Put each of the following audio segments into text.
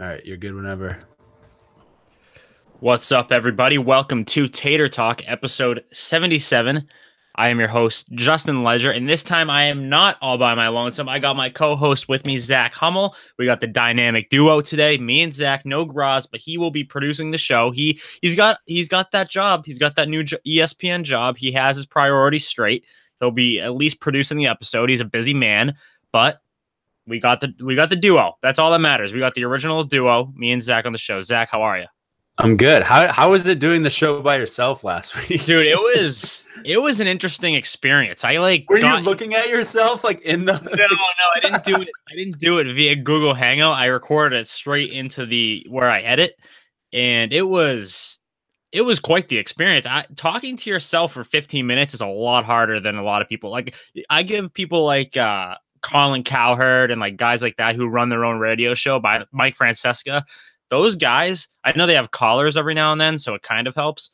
All right, you're good whenever. What's up, everybody? Welcome to Tater Talk, episode 77. I am your host, Justin Ledger, and this time I am not all by my lonesome. I got my co-host with me, Zach Hummel. We got the dynamic duo today, me and Zach. No Graz, but he will be producing the show. He's got that job. He's got that new ESPN job. He has his priorities straight. He'll be at least producing the episode. He's a busy man, but we got the duo. That's all that matters. We got the original duo, me and Zach on the show. Zach, how are you? I'm good. How was it doing the show by yourself last week? Dude, it was an interesting experience. Were you looking at yourself like in the No, I didn't do it. I didn't do it via Google Hangout. I recorded it straight into where I edit, and it was quite the experience. Talking to yourself for 15 minutes is a lot harder than a lot of people. Like, I give people like Colin Cowherd and like guys like that who run their own radio show by Mike Francesca. Those guys, I know they have callers every now and then, so it kind of helps.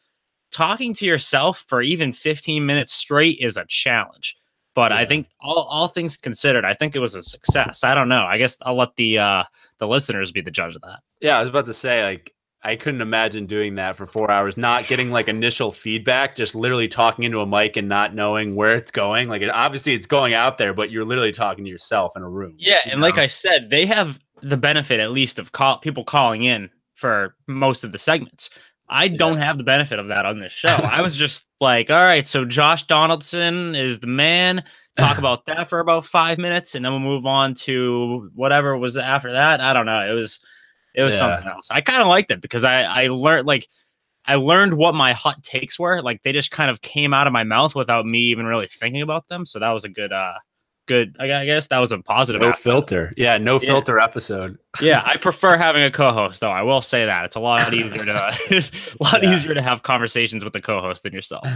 Talking to yourself for even 15 minutes straight is a challenge. But yeah. I think all things considered, I think it was a success. I don't know. I guess I'll let the listeners be the judge of that. Yeah, I was about to say, like, I couldn't imagine doing that for 4 hours, not getting like initial feedback, just literally talking into a mic and not knowing where it's going. Like, obviously it's going out there, but you're literally talking to yourself in a room. Yeah, and like I said, they have the benefit at least of people calling in for most of the segments. I don't have the benefit of that on this show. I was just like, all right, so Josh Donaldson is the man. Talk about that for about 5 minutes, and then we'll move on to whatever was after that. I don't know. It was something else. I kind of liked it because I learned what my hot takes were. Like, they just kind of came out of my mouth without me even really thinking about them. So that was a good. I guess that was a positive. No filter. Yeah, no filter episode. Yeah, I prefer having a co-host, though. I will say that it's a lot easier to have conversations with the co-host than yourself.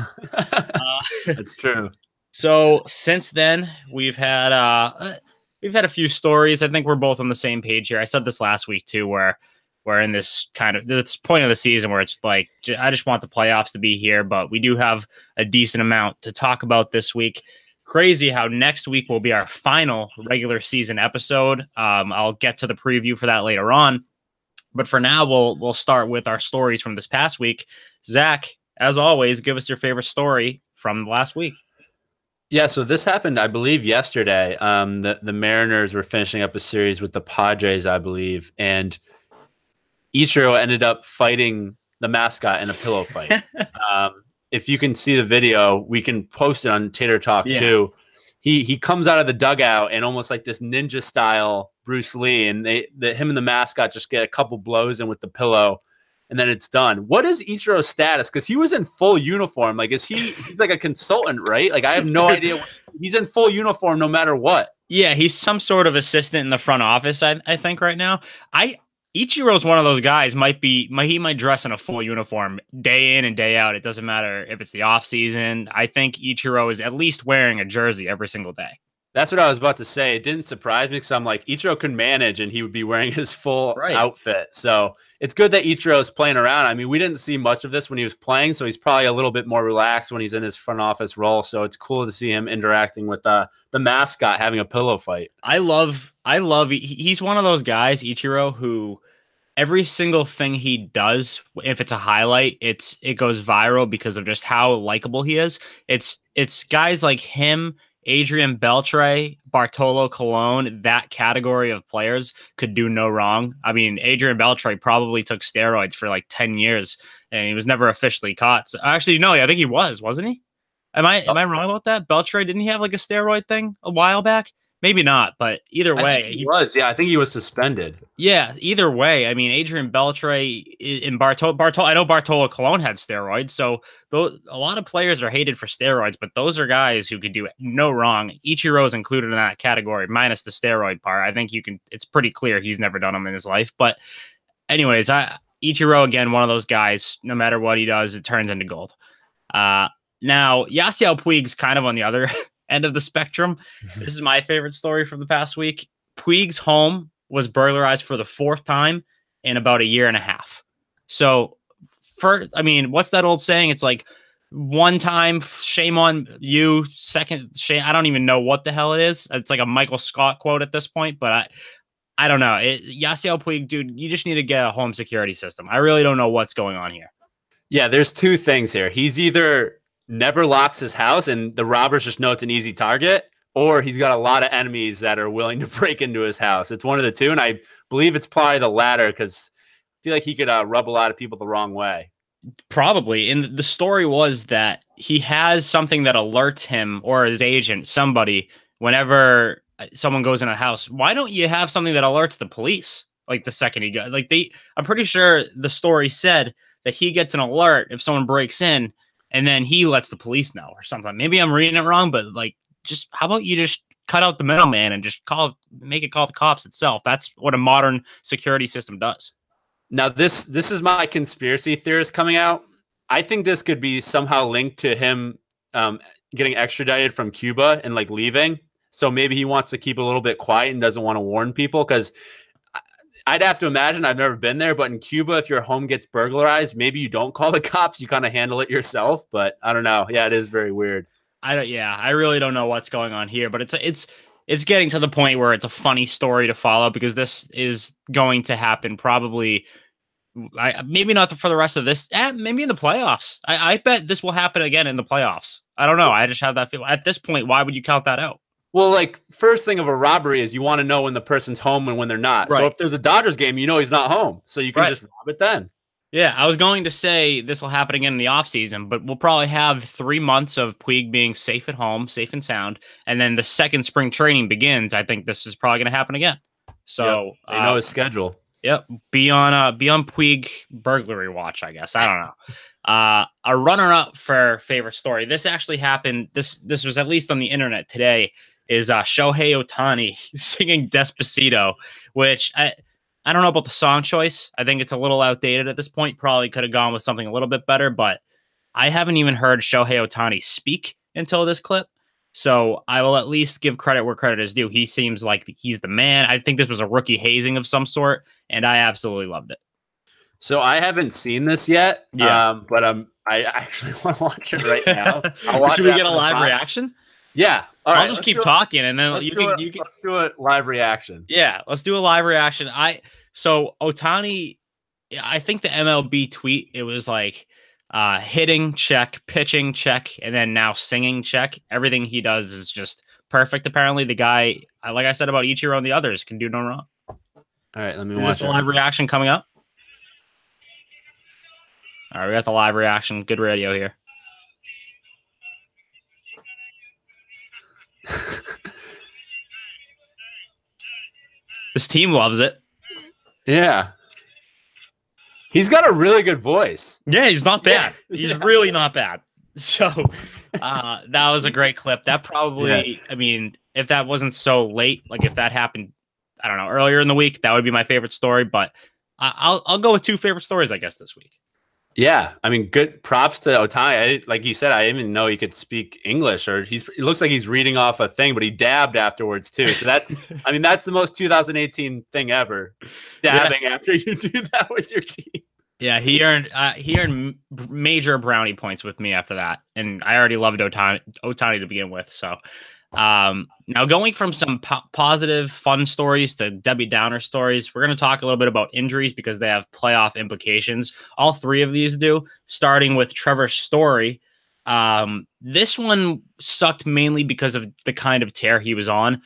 That's true. So since then, we've had a few stories. I think we're both on the same page here. I said this last week too, where we're in this point of the season where it's like, I just want the playoffs to be here, but we do have a decent amount to talk about this week. Crazy how next week will be our final regular season episode. I'll get to the preview for that later on, but for now, we'll start with our stories from this past week. Zach, as always, give us your favorite story from last week. Yeah, so this happened, I believe, yesterday. The Mariners were finishing up a series with the Padres, I believe, and Ichiro ended up fighting the mascot in a pillow fight. If you can see the video, we can post it on Tater Talk too. He comes out of the dugout and almost like this ninja style Bruce Lee, and him and the mascot just get a couple blows in with the pillow, and then it's done. What is Ichiro's status? Because he was in full uniform. Like, he's like a consultant, right? Like, I have no idea. He's in full uniform no matter what. Yeah, he's some sort of assistant in the front office, I think, right now. Ichiro's one of those guys. He might dress in a full uniform day in and day out. It doesn't matter if it's the off season. I think Ichiro is at least wearing a jersey every single day. That's what I was about to say. It didn't surprise me because I'm like, Ichiro can manage and he would be wearing his full outfit. So it's good that Ichiro is playing around. I mean, we didn't see much of this when he was playing, so he's probably a little bit more relaxed when he's in his front office role. So it's cool to see him interacting with the mascot, having a pillow fight. He's one of those guys, Ichiro, who every single thing he does, if it's a highlight, it goes viral because of just how likable he is. It's guys like him, Adrian Beltre, Bartolo Colon, that category of players could do no wrong. I mean, Adrian Beltre probably took steroids for like 10 years and he was never officially caught. So, actually, no, I think he wasn't he? Am I wrong about that? Beltre, didn't he have like a steroid thing a while back? Maybe not, but either way, he was. Yeah, I think he was suspended. Yeah, either way, I mean, Adrian Beltre and Bartolo. I know Bartolo Colon had steroids, so a lot of players are hated for steroids, but those are guys who could do no wrong. Ichiro's included in that category, minus the steroid part. I think it's pretty clear he's never done them in his life. But anyways, Ichiro, again, one of those guys, no matter what he does, it turns into gold. Now, Yasiel Puig's kind of on the other end of the spectrum. This is my favorite story from the past week. Puig's home was burglarized for the 4th time in about a year and a half. So, what's that old saying? It's like, one time, shame on you. Second, shame. I don't even know what the hell it is. It's like a Michael Scott quote at this point, but I don't know. Yasiel Puig, dude, you just need to get a home security system. I really don't know what's going on here. Yeah, there's two things here. He's either never locks his house and the robbers just know it's an easy target, or he's got a lot of enemies that are willing to break into his house. It's one of the two, and I believe it's probably the latter because I feel like he could rub a lot of people the wrong way. Probably. And the story was that he has something that alerts him or his agent, somebody, whenever someone goes in a house. Why don't you have something that alerts the police? Like the second he got, I'm pretty sure the story said that he gets an alert if someone breaks in, and then he lets the police know or something. Maybe I'm reading it wrong, but like, just how about you just cut out the middleman and just make it call the cops itself? That's what a modern security system does. Now, this is my conspiracy theorist coming out. I think this could be somehow linked to him getting extradited from Cuba and like leaving. So maybe he wants to keep a little bit quiet and doesn't want to warn people, because I'd have to imagine, I've never been there, but in Cuba, if your home gets burglarized, maybe you don't call the cops. You kind of handle it yourself. But I don't know. Yeah, it is very weird. I really don't know what's going on here, but it's getting to the point where it's a funny story to follow, because this is going to happen probably. Maybe not for the rest of this. Maybe in the playoffs. I bet this will happen again in the playoffs. I don't know. I just have that feeling. At this point, why would you count that out? Well, like, first thing of a robbery is you want to know when the person's home and when they're not. Right. So if there's a Dodgers game, you know he's not home. So you can just rob it then. Yeah, I was going to say this will happen again in the offseason, but we'll probably have 3 months of Puig being safe at home, safe and sound. And then the second spring training begins. I think this is probably going to happen again. So they know his schedule. Yep. Be on Puig burglary watch, I guess. I don't know. A runner-up for favorite story. This actually happened. This was at least on the internet today. Is Shohei Ohtani singing Despacito, which I don't know about the song choice. I think it's a little outdated at this point. Probably could have gone with something a little bit better, but I haven't even heard Shohei Ohtani speak until this clip. So I will at least give credit where credit is due. He seems like he's the man. I think this was a rookie hazing of some sort, and I absolutely loved it. So I haven't seen this yet, but I actually want to watch it right now. Should we get a live reaction? Yeah. All right. I'll just keep talking, and then let's do a live reaction. Yeah, let's do a live reaction. So Ohtani, I think the MLB tweet, it was like hitting check, pitching check, and then now singing check. Everything he does is just perfect. Apparently, the guy, like I said about Ichiro and the others, can do no wrong. All right, let me watch. Is this a live reaction coming up? All right, we got the live reaction. Good radio here. This team loves it. Yeah. He's got a really good voice. Yeah, he's not bad. He's really not bad. So that was a great clip. That probably, I mean, if that wasn't so late, like if that happened, I don't know, earlier in the week, that would be my favorite story. But I'll go with two favorite stories, I guess, this week. Yeah, I mean, good props to Ohtani. Like you said, I didn't even know he could speak English, or it looks like he's reading off a thing, but he dabbed afterwards too. So that's, I mean, that's the most 2018 thing ever, dabbing after you do that with your team. Yeah, he earned major brownie points with me after that, and I already loved Ohtani to begin with. So now going from some positive, fun stories to Debbie Downer stories, we're going to talk a little bit about injuries because they have playoff implications. All three of these do, starting with Trevor Story. This one sucked mainly because of the kind of tear he was on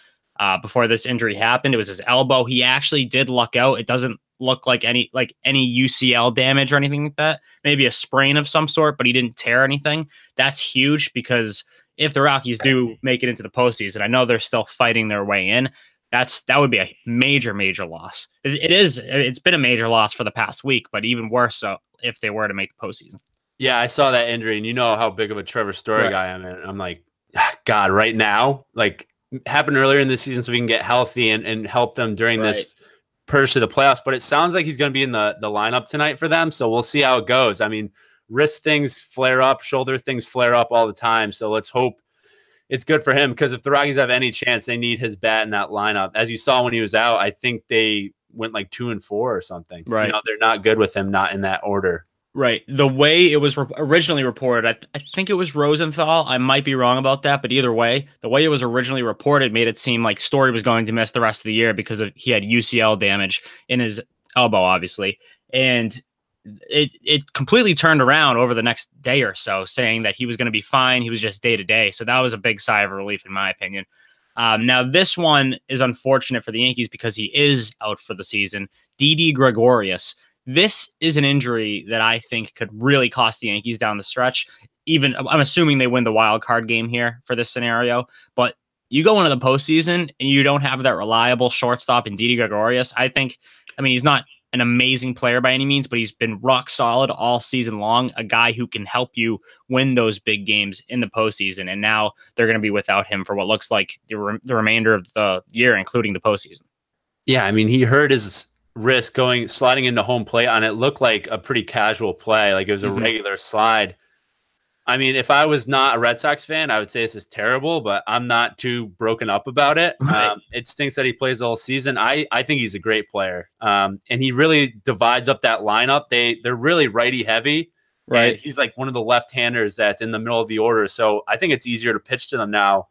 before this injury happened. It was his elbow. He actually did luck out. It doesn't look like any UCL damage or anything like that. Maybe a sprain of some sort, but he didn't tear anything. That's huge because if the Rockies do make it into the postseason, I know they're still fighting their way in. That would be a major, major loss. It's been a major loss for the past week, but even worse so if they were to make the postseason. Yeah, I saw that injury, and you know how big of a Trevor Story guy I am. And I'm like, God, right now, like happened earlier in the season, so we can get healthy and help them during this push to the playoffs. But it sounds like he's going to be in the lineup tonight for them, so we'll see how it goes. I mean, wrist things flare up, shoulder things flare up all the time. So let's hope it's good for him, because if the Rockies have any chance, they need his bat in that lineup. As you saw when he was out, I think they went like 2-4 or something. Right. You know, they're not good with him, not in that order. Right. The way it was originally reported, I think it was Rosenthal. I might be wrong about that, but either way, the way it was originally reported made it seem like Story was going to miss the rest of the year because he had UCL damage in his elbow, obviously. And it completely turned around over the next day or so, saying that he was going to be fine. He was just day to day. So that was a big sigh of relief, in my opinion. Now, this one is unfortunate for the Yankees because he is out for the season. Didi Gregorius. This is an injury that I think could really cost the Yankees down the stretch. Even I'm assuming they win the wild card game here for this scenario, but you go into the postseason and you don't have that reliable shortstop in Didi Gregorius. I mean, he's not an amazing player by any means, but he's been rock solid all season long. A guy who can help you win those big games in the postseason. And now they're going to be without him for what looks like the remainder of the year, including the postseason. Yeah, I mean, he hurt his wrist sliding into home plate on it. Looked like a pretty casual play, like it was a regular slide. I mean, if I was not a Red Sox fan, I would say this is terrible, but I'm not too broken up about it. Right. It stinks that he plays the whole season. I think he's a great player, and he really divides up that lineup. They're really righty heavy, Right. and he's like one of the left-handers that's in the middle of the order. So I think it's easier to pitch to them now.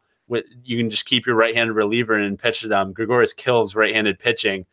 You can just keep your right-handed reliever and pitch to them. Gregorius kills right-handed pitching.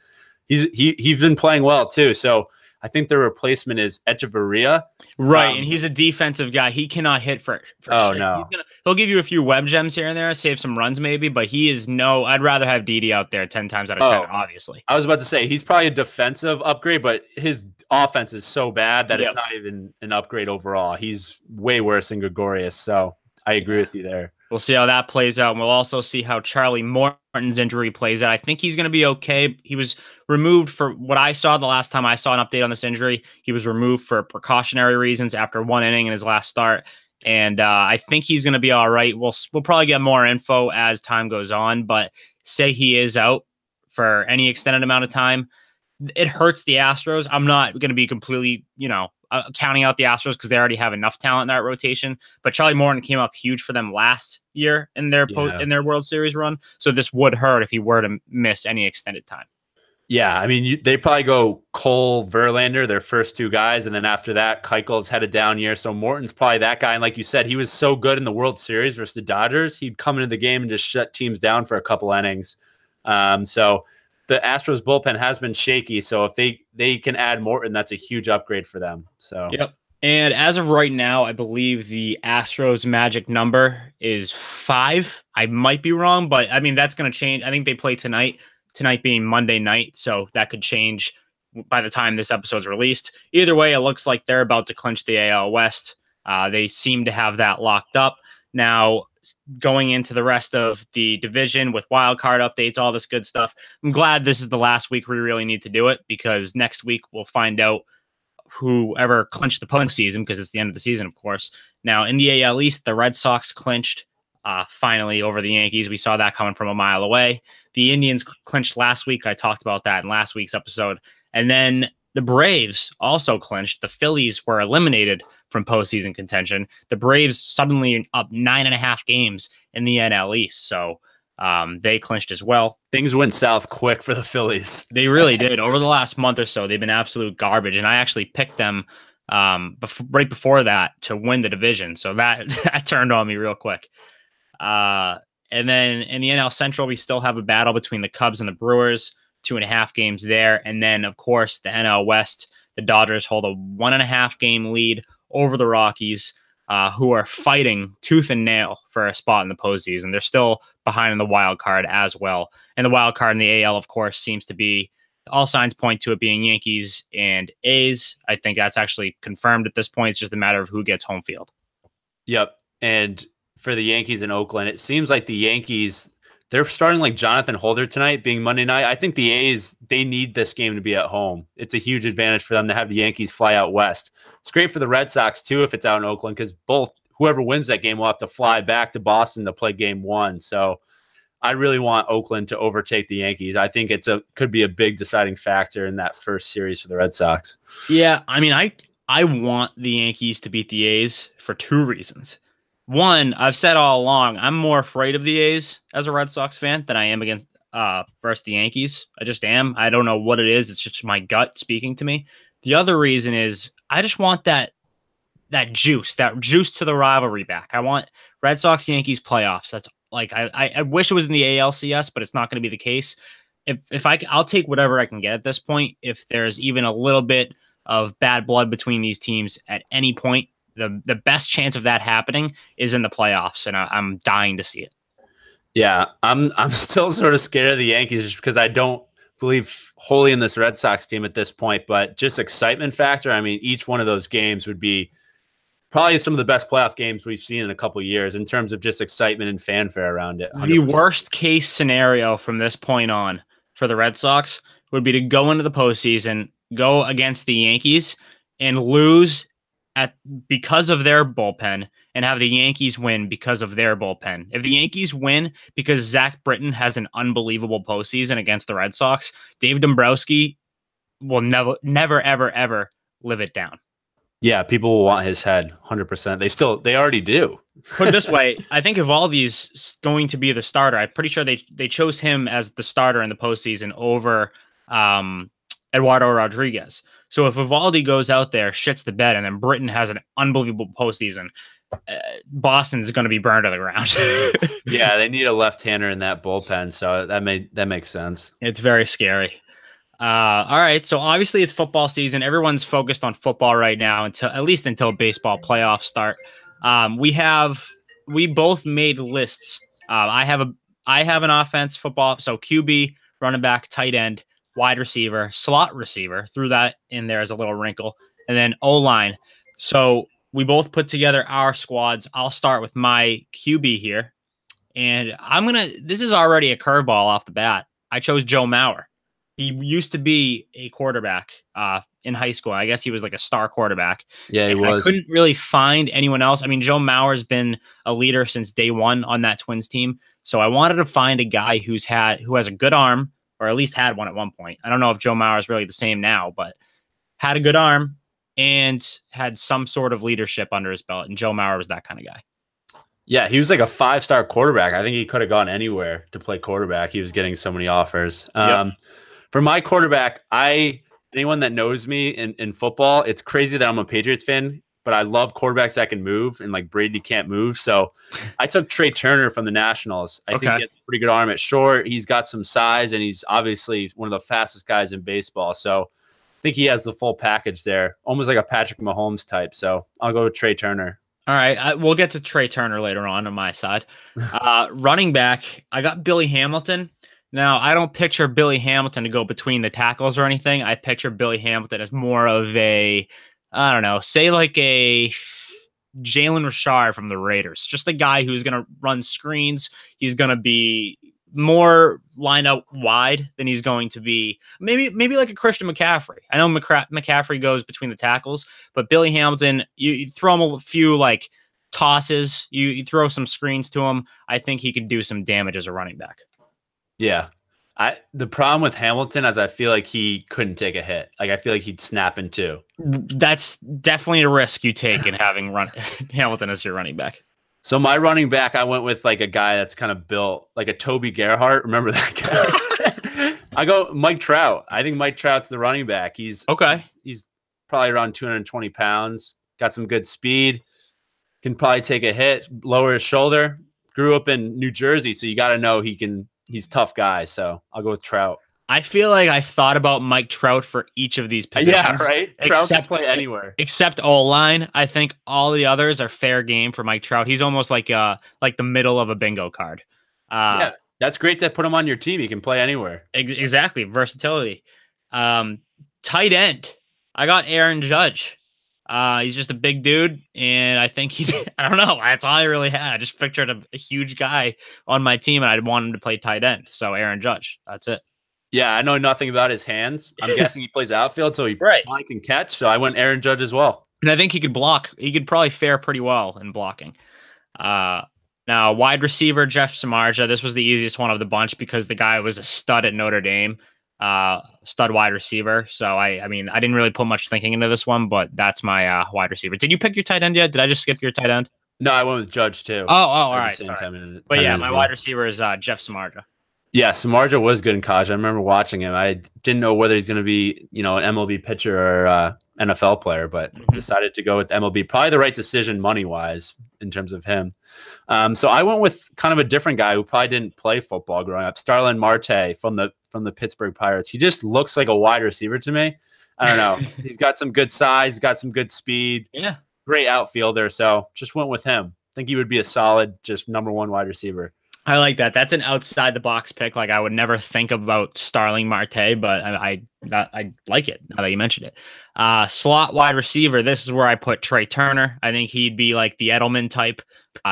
He's been playing well too. So I think the replacement is Echeverria. Right, and he's a defensive guy. He cannot hit for shit. No. He'll give you a few web gems here and there, save some runs maybe, but he is no. I'd rather have Didi out there 10 times out of 10, obviously. I was about to say he's probably a defensive upgrade, but his offense is so bad that it's not even an upgrade overall. He's way worse than Gregorius, so I agree with you there. We'll see how that plays out, and we'll also see how Charlie Morton's injury plays out. I think he's going to be okay. He was removed for what I saw the last time I saw an update on this injury. He was removed for precautionary reasons after one inning in his last start, and I think he's going to be all right. We'll probably get more info as time goes on, but say he is out for any extended amount of time, it hurts the Astros. I'm not going to be completely, counting out the Astros because they already have enough talent in that rotation. But Charlie Morton came up huge for them last year in their in their World Series run. So this would hurt if he were to miss any extended time. Yeah, I mean, they probably go Cole, Verlander, their first two guys, and then after that, Keuchel's had a down year. So Morton's probably that guy. And like you said, he was so good in the World Series versus the Dodgers. He'd come into the game and just shut teams down for a couple innings. So the Astros bullpen has been shaky. So if they can add Morton, that's a huge upgrade for them. So yep. And as of right now, I believe the Astros magic number is 5. I might be wrong, but I mean, that's going to change. I think they play tonight being Monday night. So that could change by the time this episode's released. Either way, it looks like they're about to clinch the AL West. They seem to have that locked up. Now, going into the rest of the division with wild card updates, all this good stuff, I'm glad this is the last week we really need to do it, because next week we'll find out whoever clinched the postseason, because it's the end of the season, of course. Now, in the AL East, the Red Sox clinched finally over the Yankees. We saw that coming from a mile away. The Indians clinched last week. I talked about that in last week's episode. And then the Braves also clinched. The Phillies were eliminated from postseason contention. The Braves suddenly up 9.5 games in the NL East. So they clinched as well. Things went south quick for the Phillies. They really did. Over the last month or so, they've been absolute garbage. And I actually picked them right before that to win the division. So that turned on me real quick. And then in the NL Central, we still have a battle between the Cubs and the Brewers, 2.5 games there. And then, of course, the NL West, the Dodgers hold a 1.5 game lead over the Rockies, who are fighting tooth and nail for a spot in the postseason. They're still behind in the wild card as well. And the wild card in the AL, of course, seems to be, all signs point to it being Yankees and A's. I think that's actually confirmed at this point. It's just a matter of who gets home field. Yep. And for the Yankees in Oakland, it seems like the Yankees, they're starting like Jonathan Holder tonight, being Monday night. I think the A's, they need this game to be at home. It's a huge advantage for them to have the Yankees fly out west. It's great for the Red Sox, too, if it's out in Oakland, because whoever wins that game will have to fly back to Boston to play game 1. So I really want Oakland to overtake the Yankees. I think could be a big deciding factor in that first series for the Red Sox. Yeah, I mean, I want the Yankees to beat the A's for 2 reasons. One, I've said all along, I'm more afraid of the A's as a Red Sox fan than I am against versus the Yankees. I just am. I don't know what it is. It's just my gut speaking to me. The other reason is I just want that juice to the rivalry back. I want Red Sox Yankees playoffs. That's like I wish it was in the ALCS, but it's not going to be the case. I'll take whatever I can get at this point. If there's even a little bit of bad blood between these teams at any point, the best chance of that happening is in the playoffs, and I'm dying to see it. Yeah, I'm still sort of scared of the Yankees just because I don't believe wholly in this Red Sox team at this point, but just excitement factor. I mean, each one of those games would be probably some of the best playoff games we've seen in a couple of years in terms of just excitement and fanfare around it. 100%. The worst case scenario from this point on for the Red Sox would be to go into the postseason, go against the Yankees, and lose because of their bullpen, and have the Yankees win because of their bullpen. If the Yankees win because Zach Britton has an unbelievable postseason against the Red Sox, Dave Dombrowski will never, ever, ever live it down. Yeah, people will want his head 100%. They already do. Put it this way, I think Evaldi's going to be the starter. I'm pretty sure they chose him as the starter in the postseason over Eduardo Rodriguez. So if Evaldi goes out there, shits the bed, and then Britton has an unbelievable postseason, Boston's going to be burned to the ground. Yeah, they need a left-hander in that bullpen, so that makes sense. It's very scary. All right, so obviously it's football season. Everyone's focused on football right now at least until baseball playoffs start. We both made lists. I have an offense, football, so QB, running back, tight end, wide receiver, slot receiver. Threw that in there as a little wrinkle, and then O-line. So we both put together our squads. I'll start with my QB here, and this is already a curveball off the bat. I chose Joe Mauer. He used to be a quarterback in high school. I guess he was like a star quarterback. Yeah, he was. I couldn't really find anyone else. I mean, Joe Mauer's been a leader since day one on that Twins team. So I wanted to find a guy who has a good arm, or at least had one at one point. I don't know if Joe Mauer is really the same now, but had a good arm and had some sort of leadership under his belt. And Joe Mauer was that kind of guy. Yeah, he was like a 5-star quarterback. I think he could have gone anywhere to play quarterback. He was getting so many offers. Yep. For my quarterback, anyone that knows me in football, it's crazy that I'm a Patriots fan, but I love quarterbacks that can move, and like Brady can't move. So I took Trey Turner from the Nationals. I think he has a pretty good arm at short. He's got some size, and he's obviously one of the fastest guys in baseball. So I think he has the full package there, almost like a Patrick Mahomes type. So I'll go with Trey Turner. All right, we'll get to Trey Turner later on my side. Running back, I got Billy Hamilton. Now, I don't picture Billy Hamilton to go between the tackles or anything. I picture Billy Hamilton as more of I don't know, say like a Jalen Richard from the Raiders. Just a guy who's going to run screens. He's going to be more lined out wide than he's going to be maybe like a Christian McCaffrey. I know McCaffrey goes between the tackles, but Billy Hamilton, you throw him a few like tosses, you throw some screens to him. I think he could do some damage as a running back. Yeah. The problem with Hamilton is I feel like he couldn't take a hit. Like I feel like he'd snap in two. That's definitely a risk you take in having Hamilton as your running back. So my running back, I went with like a guy that's kind of built like a Toby Gerhart. Remember that guy? I go Mike Trout. I think Mike Trout's the running back. He's probably around 220 pounds. Got some good speed. Can probably take a hit, lower his shoulder. Grew up in New Jersey, so you got to know he's a tough guy. So I'll go with Trout. I feel like I thought about Mike Trout for each of these positions. Yeah, right. Trout can play anywhere except O-line. I think all the others are fair game for Mike Trout. He's almost like the middle of a bingo card. Yeah, that's great to put him on your team. He can play anywhere. Exactly, versatility. Tight end. I got Aaron Judge. He's just a big dude, and I think I don't know. That's all I really had. I just pictured a huge guy on my team, and I wanted him to play tight end. So Aaron Judge. That's it. Yeah, I know nothing about his hands. I'm guessing he plays outfield, so he probably can catch. So I went Aaron Judge as well. And I think he could block. He could probably fare pretty well in blocking. Now, wide receiver, Jeff Samardzija. This was the easiest one of the bunch because the guy was a stud at Notre Dame. Stud wide receiver. So, I mean, I didn't really put much thinking into this one, but that's my wide receiver. Did you pick your tight end yet? Did I just skip your tight end? No, I went with Judge too. Oh, all right. But yeah, my wide receiver is Jeff Samardzija. Yeah, Samardzija was good in college. I remember watching him. I didn't know whether he's going to be, an MLB pitcher or NFL player, but decided to go with MLB. Probably the right decision money wise in terms of him. So I went with kind of a different guy who probably didn't play football growing up, Starlin Marte from the Pittsburgh Pirates. He just looks like a wide receiver to me. I don't know. He's got some good size, got some good speed. Yeah. Great outfielder. So just went with him. I think he would be a solid, just number one wide receiver. I like that. That's an outside the box pick. Like I would never think about Starling Marte, but I like it now that you mentioned it. Slot wide receiver. This is where I put Trey Turner. I think he'd be like the Edelman type.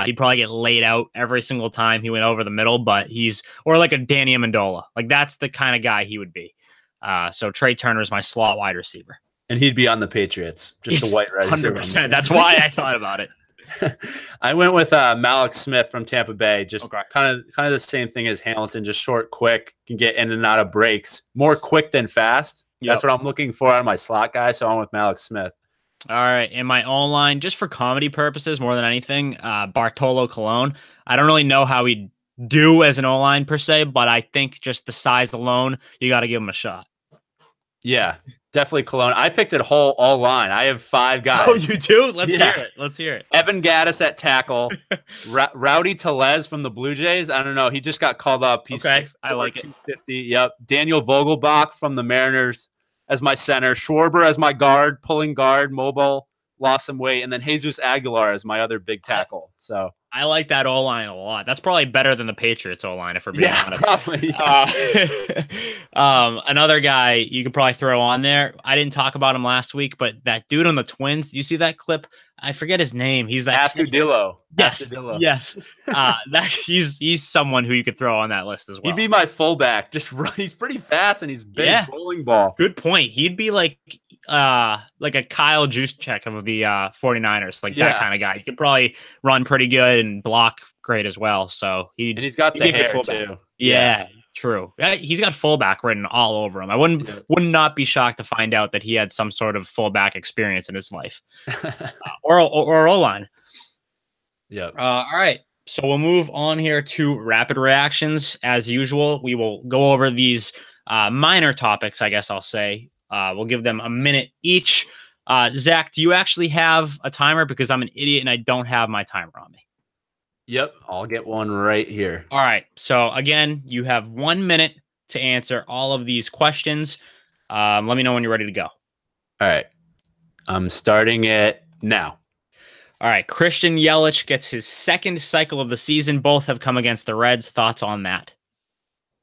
He'd probably get laid out every single time he went over the middle, but or like a Danny Amendola. Like that's the kind of guy he would be. So Trey Turner is my slot wide receiver. And he'd be on the Patriots, just a white receiver. 100%. That's why I thought about it. I went with Malik Smith from Tampa Bay. Just kind of the same thing as Hamilton. Just short, quick, can get in and out of breaks. More quick than fast. Yep. That's what I'm looking for out of my slot guy. So I'm with Malik Smith. All right, in my own line, just for comedy purposes more than anything, Bartolo Colon. I don't really know how he'd do as an O-line per se, but I think just the size alone, you got to give him a shot. Yeah. Definitely Cologne. I picked it all line. I have 5 guys. Oh, you do? Let's hear it. Let's hear it. Evan Gaddis at tackle. Rowdy Tellez from the Blue Jays. I don't know. He just got called up. He's okay. I like it. 250. Yep. Daniel Vogelbach from the Mariners as my center. Schwarber as my guard, pulling guard, mobile, lost some weight. And then Jesus Aguilar as my other big tackle. So I like that O-line a lot. That's probably better than the Patriots O-line, if we're being honest. Probably. Another guy you could probably throw on there. I didn't talk about him last week, but that dude on the Twins, do you see that clip? I forget his name. He's that Astudillo. Yes. Astudillo. Yes. He's someone who you could throw on that list as well. He'd be my fullback. He's pretty fast and he's big bowling ball. Good point. He'd be like a Kyle Juszczyk of the 49ers, that kind of guy. He could probably run pretty good and block great as well. So he's got the hair too. Yeah, true. He's got fullback written all over him. I would not be shocked to find out that he had some sort of fullback experience in his life, or O-line. Yeah. All right. So we'll move on here to rapid reactions. As usual, we will go over these minor topics, I guess I'll say. We'll give them a minute each. Zach, do you actually have a timer? Because I'm an idiot and I don't have my timer on me. Yep, I'll get one right here. All right. So again, you have 1 minute to answer all of these questions. Let me know when you're ready to go. All right. I'm starting it now. All right. Christian Yelich gets his second cycle of the season. Both have come against the Reds. Thoughts on that?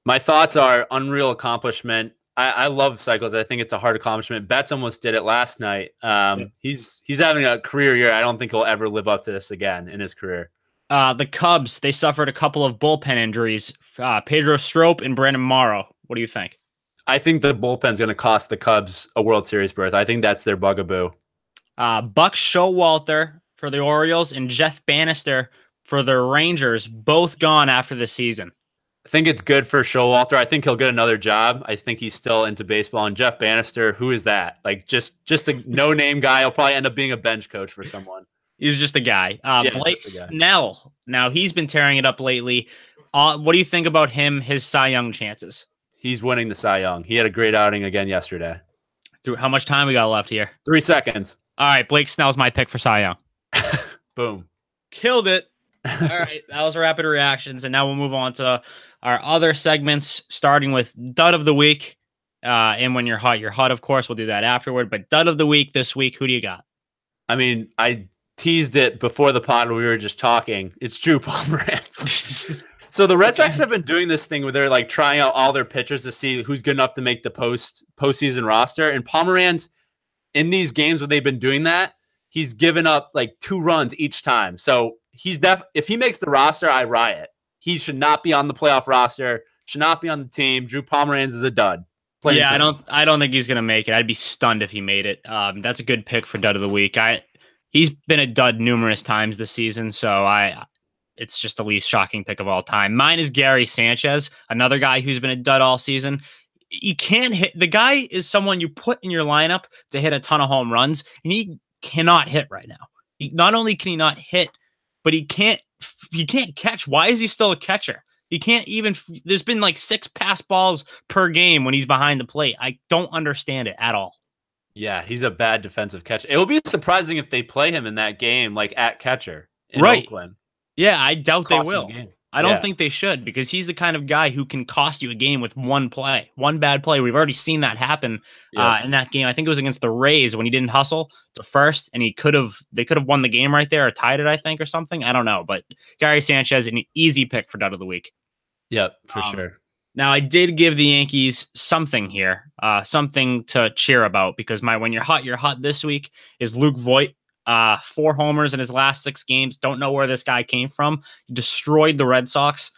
My thoughts are unreal accomplishment. I love cycles. I think it's a hard accomplishment. Betts almost did it last night. He's having a career year. I don't think he'll ever live up to this again in his career. The Cubs, they suffered a couple of bullpen injuries. Pedro Strop and Brandon Morrow. What do you think? I think the bullpen's going to cost the Cubs a World Series berth. I think that's their bugaboo. Buck Showalter for the Orioles and Jeff Bannister for the Rangers, both gone after the season. I think it's good for Showalter. I think he'll get another job. I think he's still into baseball. And Jeff Bannister, who is that? Just a no-name guy. He'll probably end up being a bench coach for someone. He's just a guy. Blake Snell. Now, he's been tearing it up lately. What do you think about him, his Cy Young chances? He's winning the Cy Young. He had a great outing again yesterday. How much time we got left here? 3 seconds. All right, Blake Snell's my pick for Cy Young. Boom. Killed it. All right, that was rapid reactions. And now we'll move on to our other segments, starting with Dud of the Week. And when you're hot, of course. We'll do that afterward. But Dud of the Week this week, who do you got? I mean, I teased it before the pod when we were just talking. It's Drew Pomeranz. So the Red Sox have been doing this thing where they're trying out all their pitchers to see who's good enough to make the postseason roster. And Pomeranz, in these games where they've been doing that, he's given up 2 runs each time. So if he makes the roster, I riot. He should not be on the playoff roster, should not be on the team. Drew Pomeranz is a dud. Yeah, I don't think he's gonna make it. I'd be stunned if he made it. That's a good pick for Dud of the Week. He's been a dud numerous times this season, so it's just the least shocking pick of all time. Mine is Gary Sanchez, another guy who's been a dud all season. You can't hit. The guy is someone you put in your lineup to hit a ton of home runs, and he cannot hit right now. Not only can he not hit, but he can't catch. Why is he still a catcher? He can't even. There's been like 6 pass balls per game when he's behind the plate. I don't understand it at all. Yeah, he's a bad defensive catcher. It will be surprising if they play him in that game, like at catcher in Right. Oakland. Yeah, I doubt they Cost him the will. game. I don't Yeah. think they should because he's the kind of guy who can cost you a game with one play, one bad play. We've already seen that happen Yep. in that game. I think it was against the Rays when he didn't hustle to first, and they could have won the game right there or tied it, I think, or something. I don't know, but Gary Sanchez, an easy pick for Dud of the Week. Yep, for Um, sure. Now, I did give the Yankees something here, something to cheer about because my when you're hot this week is Luke Voigt. 4 homers in his last 6 games. Don't know where this guy came from. He destroyed the Red Sox.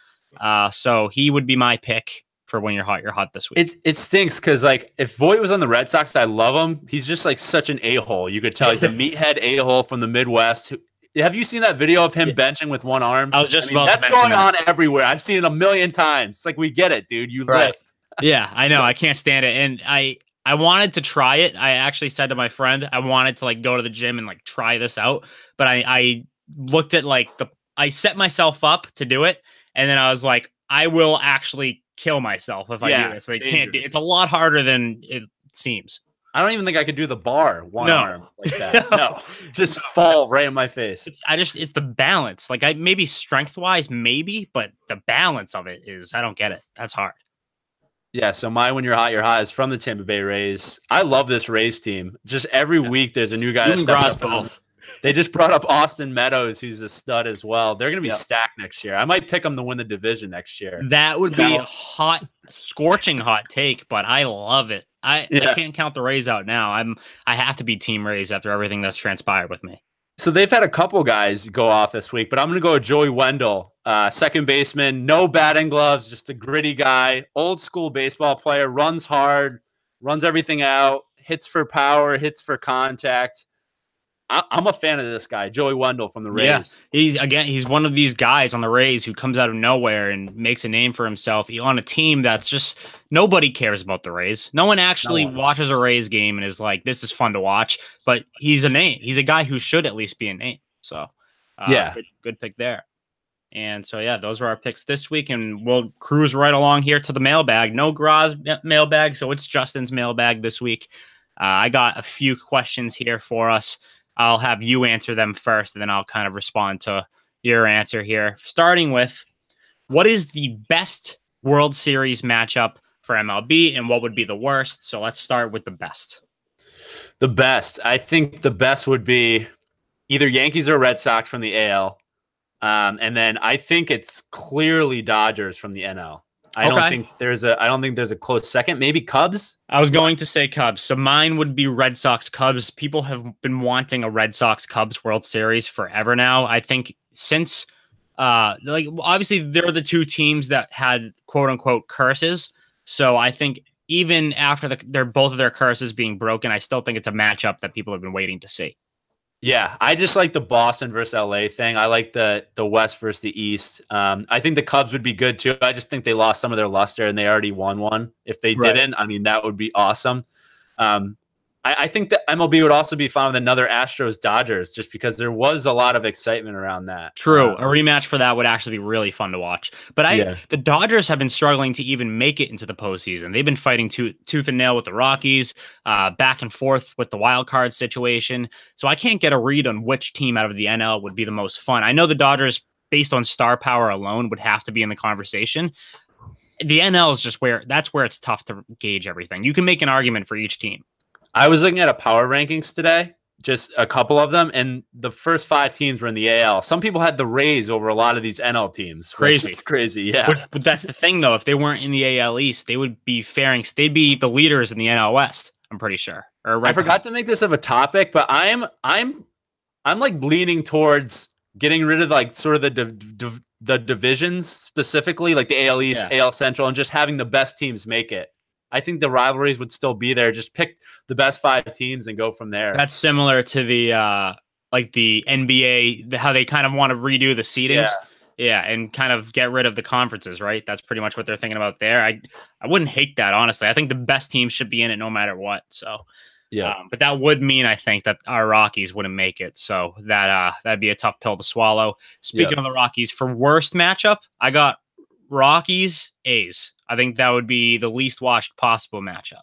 So he would be my pick for when you're hot this week. It stinks because like if Voit was on the Red Sox, I love him. He's just like such an a-hole. You could tell he's a meathead a-hole from the Midwest. Have you seen that video of him benching with one arm? I was just about that's to mention going that. on everywhere. I've seen it a million times. It's like we get it, dude. You Right. lift. Yeah, I know. I can't stand it. And I wanted to try it. I actually said to my friend, I wanted to like go to the gym and like try this out. But I looked at like I set myself up to do it. And then I was like, I will actually kill myself if I do this. They can't do it's a lot harder than it seems. I don't even think I could do the bar one arm like that. No. No, just fall right in my face. It's the balance. Like I maybe strength wise, maybe, but the balance of it is I don't get it. That's hard. Yeah, so my when you're hot is from the Tampa Bay Rays. I love this Rays team. Just every week there's a new guy that's stepping up. both. They just brought up Austin Meadows, who's a stud as well. They're going to be stacked next year. I might pick them to win the division next year. That would be a scorching hot take, but I love it. I can't count the Rays out now. I have to be Team Rays after everything that's transpired with me. So they've had a couple guys go off this week, but I'm going to go with Joey Wendell, second baseman, no batting gloves, just a gritty guy, old school baseball player, runs hard, runs everything out, hits for power, hits for contact. I'm a fan of this guy, Joey Wendell from the Rays. Yeah, he's one of these guys on the Rays who comes out of nowhere and makes a name for himself on a team that's just nobody cares about the Rays. No one actually watches a Rays game and is like, this is fun to watch, but he's a name. He's a guy who should at least be a name. So good pick there. And so, yeah, those were our picks this week, and we'll cruise right along here to the mailbag. No Graz mailbag, so it's Justin's mailbag this week. I got a few questions here for us. I'll have you answer them first, and then I'll kind of respond to your answer here. Starting with, what is the best World Series matchup for MLB, and what would be the worst? So let's start with the best. The best. I think the best would be either Yankees or Red Sox from the AL. And then I think it's clearly Dodgers from the NL. I don't think there's a close second. Maybe Cubs. I was going to say Cubs. So mine would be Red Sox Cubs. People have been wanting a Red Sox Cubs World Series forever now. I think since obviously they're the two teams that had quote unquote curses. So I think even after both of their curses being broken, I still think it's a matchup that people have been waiting to see. Yeah, I just like the Boston versus LA thing. I like the West versus the East. I think the Cubs would be good too. I just think they lost some of their luster and they already won one. If they didn't, I mean, that would be awesome. I think that MLB would also be fine with another Astros Dodgers just because there was a lot of excitement around that. True. A rematch for that would actually be really fun to watch. But the Dodgers have been struggling to even make it into the postseason. They've been fighting tooth and nail with the Rockies, back and forth with the wild card situation. So I can't get a read on which team out of the NL would be the most fun. I know the Dodgers, based on star power alone, would have to be in the conversation. The NL is just where it's tough to gauge everything. You can make an argument for each team. I was looking at a power rankings today, just a couple of them, and the first 5 teams were in the AL. Some people had the Rays over a lot of these NL teams. Crazy. It's crazy, yeah. But that's the thing, though. If they weren't in the AL East, they would be they'd be the leaders in the NL West, I'm pretty sure. I forgot to make this of a topic, but I'm like leaning towards getting rid of like sort of the divisions specifically, like the AL East, AL Central, and just having the best teams make it. I think the rivalries would still be there. Just pick the best 5 teams and go from there. That's similar to the like the NBA, how they kind of want to redo the seedings. Yeah, and kind of get rid of the conferences, right? That's pretty much what they're thinking about there. I wouldn't hate that, honestly. I think the best teams should be in it no matter what. So but that would mean I think that our Rockies wouldn't make it. So that'd be a tough pill to swallow. Speaking of the Rockies, for worst matchup, I got Rockies, A's. I think that would be the least watched possible matchup.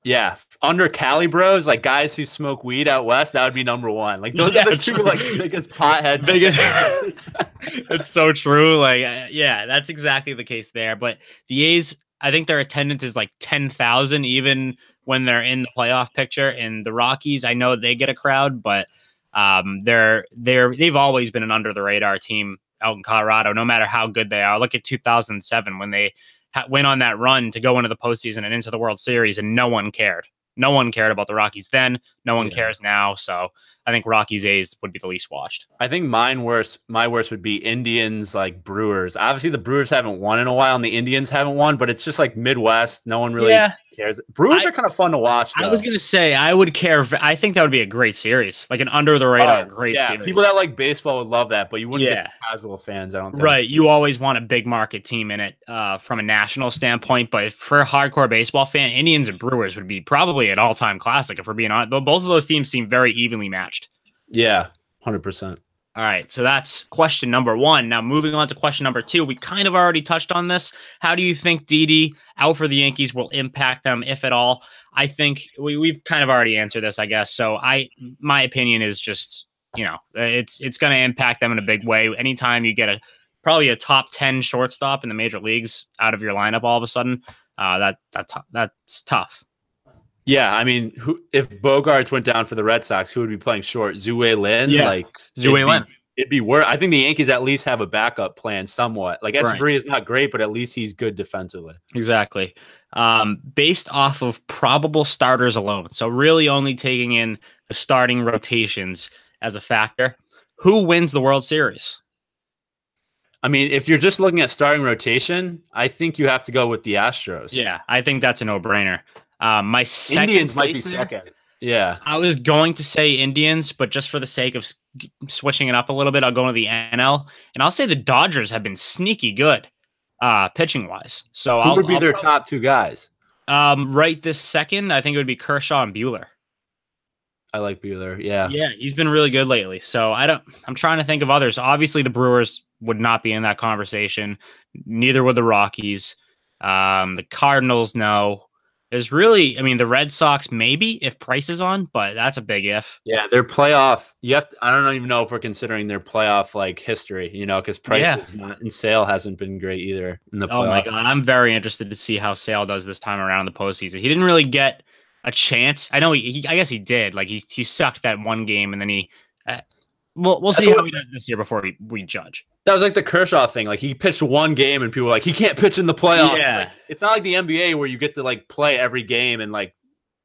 Yeah, under Cali bros, like guys who smoke weed out west, that would be number one. Like those are the two like biggest potheads. It's so true. Like, yeah, that's exactly the case there. But the A's, I think their attendance is like 10,000, even when they're in the playoff picture. And the Rockies, I know they get a crowd, but they've always been an under the radar team out in Colorado, no matter how good they are. Look at 2007 when they went on that run to go into the postseason and into the World Series, and no one cared. No one cared about the Rockies then. No one cares now. So I think Rockies A's would be the least watched. I think my worst would be Indians like Brewers. Obviously, the Brewers haven't won in a while, and the Indians haven't won, but it's just like Midwest. No one really cares. Brewers are kind of fun to watch, though. I was gonna say I would care. I think that would be a great series, like an under the radar great series. People that like baseball would love that, but you wouldn't get the casual fans. I don't think. Right, you always want a big market team in it from a national standpoint, but for a hardcore baseball fan, Indians and Brewers would be probably an all-time classic if we're being honest. Both of those teams seem very evenly matched. Yeah, 100%. All right, so that's question number one. Now, moving on to question number two, we kind of already touched on this. How do you think Didi out for the Yankees will impact them, if at all? I think we've kind of already answered this, I guess. So my opinion is just, it's going to impact them in a big way. Anytime you get probably a top 10 shortstop in the major leagues out of your lineup all of a sudden, that's tough. Yeah, I mean, if Bogarts went down for the Red Sox, who would be playing short? Zue Lin? Yeah, like Zue Lin. It'd be worse. I think the Yankees at least have a backup plan somewhat. Like Echeverria is not great, but at least he's good defensively. Exactly. Based off of probable starters alone, so really only taking in the starting rotations as a factor, who wins the World Series? I mean, if you're just looking at starting rotation, I think you have to go with the Astros. Yeah, I think that's a no-brainer. My Indians might be second. Yeah. I was going to say Indians, but just for the sake of switching it up a little bit, I'll go to the NL. And I'll say the Dodgers have been sneaky good pitching-wise. So who would be their top two guys? Right this second, I think it would be Kershaw and Buehler. I like Buehler. Yeah. Yeah, he's been really good lately. So I'm trying to think of others. Obviously, the Brewers would not be in that conversation. Neither would the Rockies. The Cardinals, no. There's really, I mean, the Red Sox maybe if Price is on, but that's a big if. Yeah, their playoff. I don't even know if we're considering their playoff like history, because Price is not, and Sale hasn't been great either in the playoffs. Oh my god, I'm very interested to see how Sale does this time around in the postseason. He didn't really get a chance. I know I guess he did. Like he sucked that one game, and then we'll see how he does this year before we judge. That was like the Kershaw thing. Like he pitched one game and people were like, he can't pitch in the playoffs. Yeah. It's not like the NBA where you get to like play every game and like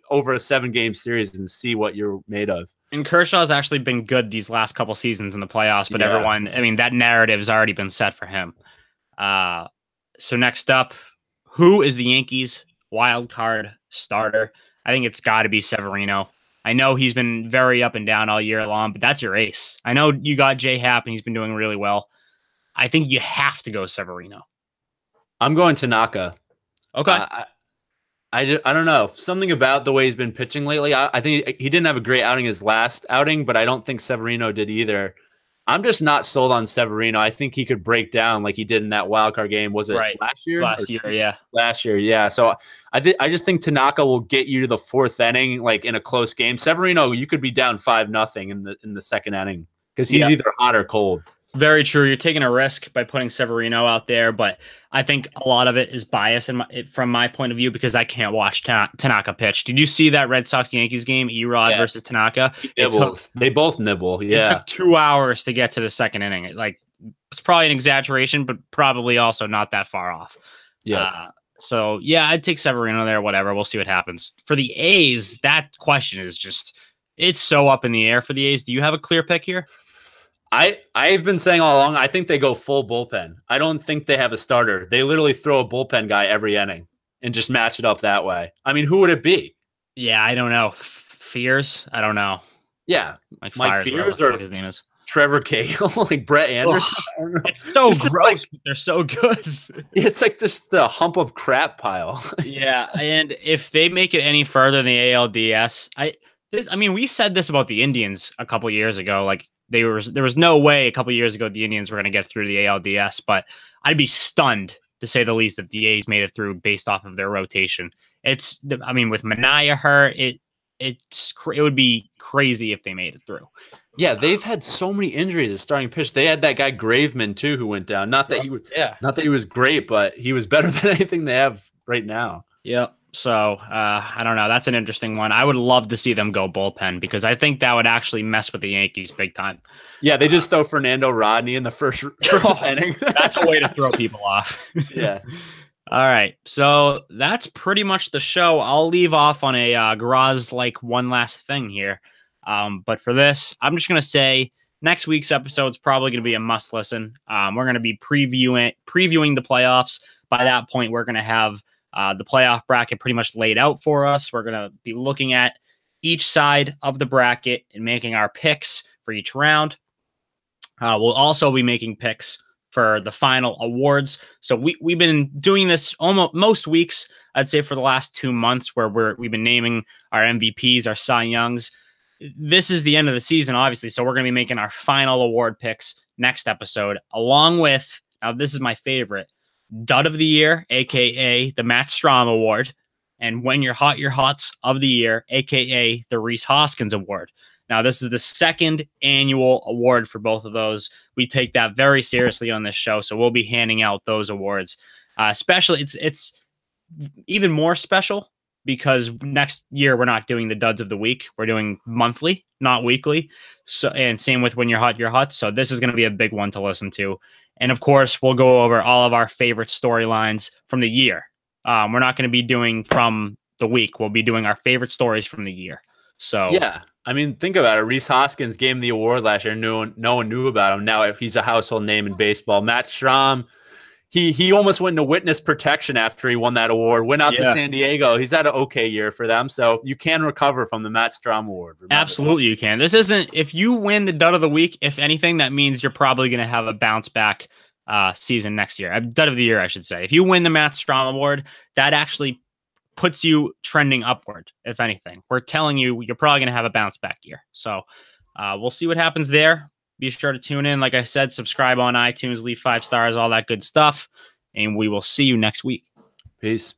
over a 7-game series and see what you're made of. And Kershaw's actually been good these last couple seasons in the playoffs, but everyone, I mean, that narrative has already been set for him. So next up, who is the Yankees wild card starter? I think it's got to be Severino. I know he's been very up and down all year long, but that's your ace. I know you got J Happ and he's been doing really well. I think you have to go Severino. I'm going Tanaka. Okay. I don't know. Something about the way he's been pitching lately. I think he didn't have a great outing his last outing, but I don't think Severino did either. I'm just not sold on Severino. I think he could break down like he did in that wild card game. Was it last year? Last year, yeah. Last year, yeah. So I just think Tanaka will get you to the fourth inning, like in a close game. Severino, you could be down 5-0 in the second inning because he's either hot or cold. Very true. You're taking a risk by putting Severino out there, but I think a lot of it is bias from my point of view because I can't watch Tanaka pitch. Did you see that Red Sox-Yankees game, Erod versus Tanaka? They both nibble. Yeah. It took 2 hours to get to the second inning. It's probably an exaggeration, but probably also not that far off. Yeah. So, yeah, I'd take Severino there, whatever. We'll see what happens. For the A's, that question is just, it's so up in the air for the A's. Do you have a clear pick here? I've been saying all along, I think they go full bullpen. I don't think they have a starter. They literally throw a bullpen guy every inning and just match it up that way. I mean, who would it be? Yeah, I don't know. Fears? I don't know. Yeah. Mike Fears or his name is Trevor Cahill, like Brett Anderson. I don't know. It's so gross, but they're so good. It's like just the hump of crap pile. Yeah, and if they make it any further in the ALDS, we said this about the Indians a couple years ago. Like, there was no way a couple years ago the Indians were going to get through the ALDS, but I'd be stunned to say the least, that the A's made it through based off of their rotation. I mean, with Manaea hurt, it would be crazy if they made it through. Yeah, they've had so many injuries at starting pitch. They had that guy Graveman too, who went down. Not that he was great, but he was better than anything they have right now. Yep. So I don't know. That's an interesting one. I would love to see them go bullpen because I think that would actually mess with the Yankees big time. Yeah, they just throw Fernando Rodney in the first inning. That's a way to throw people off. Yeah. All right. So that's pretty much the show. I'll leave off on a Graz like one last thing here. But for this, I'm just going to say next week's episode is probably going to be a must listen. We're going to be previewing the playoffs. By that point, we're going to have the playoff bracket pretty much laid out for us. We're going to be looking at each side of the bracket and making our picks for each round. We'll also be making picks for the final awards. So we've been doing this almost most weeks, I'd say, for the last 2 months, where we've been naming our MVPs, our Cy Youngs. This is the end of the season, obviously, so we're going to be making our final award picks next episode, along with, now this is my favorite, Dud of the Year, aka the Matt Strom Award, and When You're Hot, You're Hots of the Year, aka the Rhys Hoskins Award. Now, this is the second annual award for both of those. We take that very seriously on this show, so we'll be handing out those awards. Especially, it's even more special because next year we're not doing the Duds of the Week. We're doing monthly, not weekly. So, and same with When You're Hot, You're Hot. So this is going to be a big one to listen to. And of course, we'll go over all of our favorite storylines from the year. We're not going to be doing from the week. We'll be doing our favorite stories from the year. So yeah, I mean, think about it. Rhys Hoskins gave him the award last year. No one knew about him. Now, if he's a household name in baseball, Matt Strom, he almost went into witness protection after he won that award. Went out to San Diego. He's had an okay year for them, so you can recover from the Matt Strom Award. Absolutely, you can. This isn't, if you win the Dud of the Week, if anything, that means you're probably going to have a bounce back season next year. Dud of the Year, I should say. If you win the Matt Strom Award, that actually puts you trending upward, if anything. We're telling you, you're probably going to have a bounce back year. So we'll see what happens there. Be sure to tune in. Like I said, subscribe on iTunes, leave 5 stars, all that good stuff. And we will see you next week. Peace.